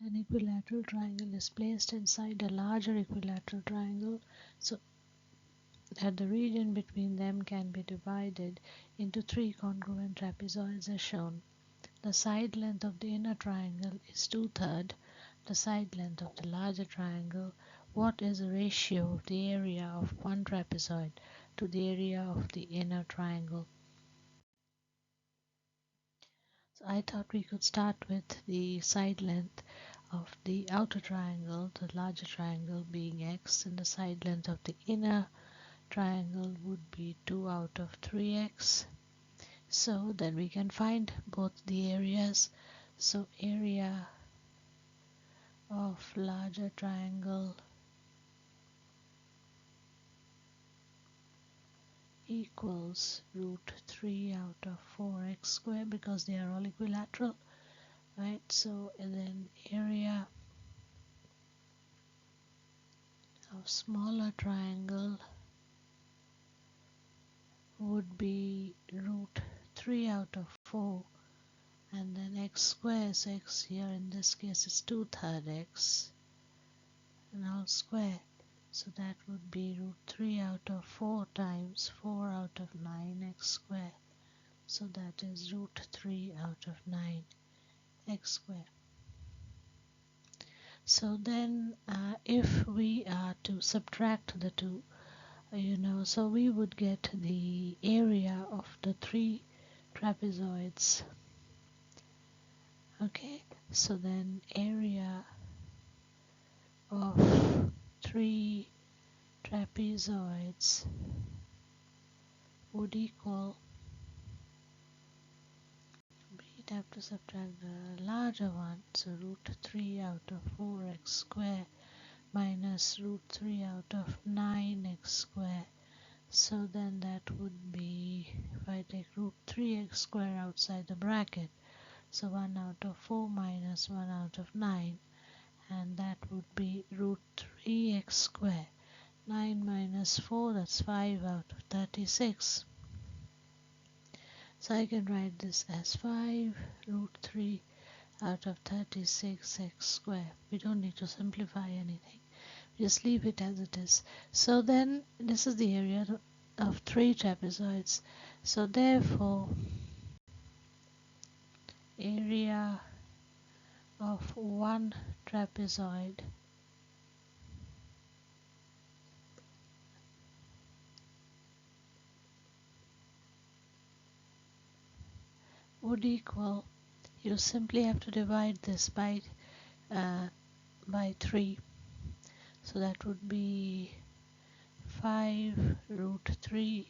An equilateral triangle is placed inside a larger equilateral triangle so that the region between them can be divided into three congruent trapezoids as shown. The side length of the inner triangle is 2/3 the side length of the larger triangle. What is the ratio of the area of one trapezoid to the area of the inner triangle? So I thought we could start with the side length of the outer triangle, the larger triangle being x, and the side length of the inner triangle would be 2 out of 3x. So then we can find both the areas. So area of larger triangle equals root 3 out of 4x squared because they are all equilateral, right? So and then area of smaller triangle would be root 3 out of 4 and then x squared. So x here in this case is 2/3 x and all square. So that would be root 3 out of 4 times 4 out of 9x squared. So that is root 3 out of 9 x squared. So then if we are to subtract the two, so we would get the area of the three trapezoids. Okay, so then area of three trapezoids would equal, we'd have to subtract the larger one, so root 3 out of 4x squared minus root 3 out of 9x squared. So then that would be, if I take root 3x squared outside the bracket, so 1 out of 4 minus 1 out of 9, and that would be root 3x squared. 9 minus 4, that's 5 out of 36. So I can write this as 5 root 3 out of 36 x squared. We don't need to simplify anything. Just leave it as it is. So then this is the area of three trapezoids. So therefore area of one trapezoid would equal, you simply have to divide this by 3. So that would be 5 root 3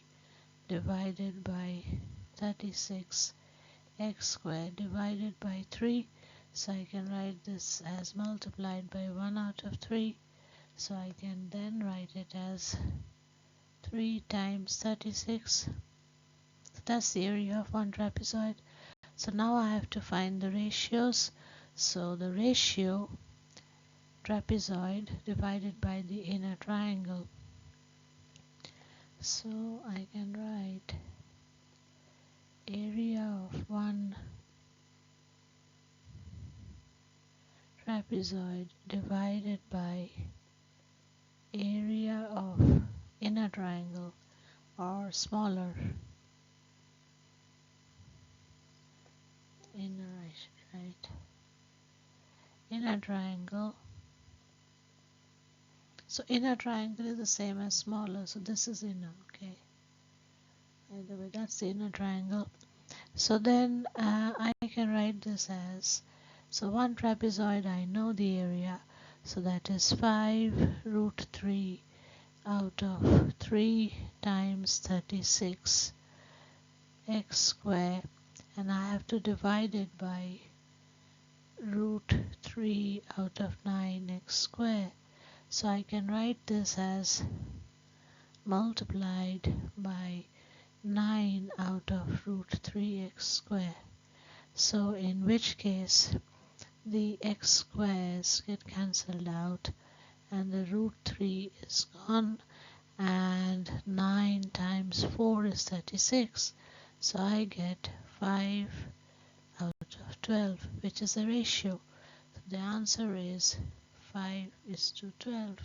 divided by 36 x squared divided by 3. So I can write this as multiplied by 1 out of 3. So I can then write it as 3 times 36. So that's the area of one trapezoid. So now I have to find the ratios. So the ratio trapezoid divided by the inner triangle. So I can write area of one trapezoid divided by area of inner triangle or smaller inner, I should write inner triangle. So inner triangle is the same as smaller, so this is inner, okay. Either way, that's the inner triangle. So then I can write this as, so one trapezoid, I know the area, so that is 5 root 3 out of 3 times 36 x squared, and I have to divide it by root 3 out of 9x squared. So I can write this as multiplied by 9 out of root 3x squared. So in which case the x squares get cancelled out and the root 3 is gone, and 9 times 4 is 36. So I get 5 out of 12, which is a ratio. So the answer is 5:12.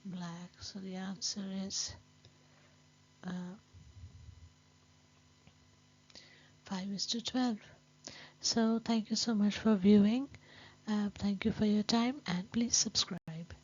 Black. So the answer is 5:12. So thank you so much for viewing. Thank you for your time, and please subscribe.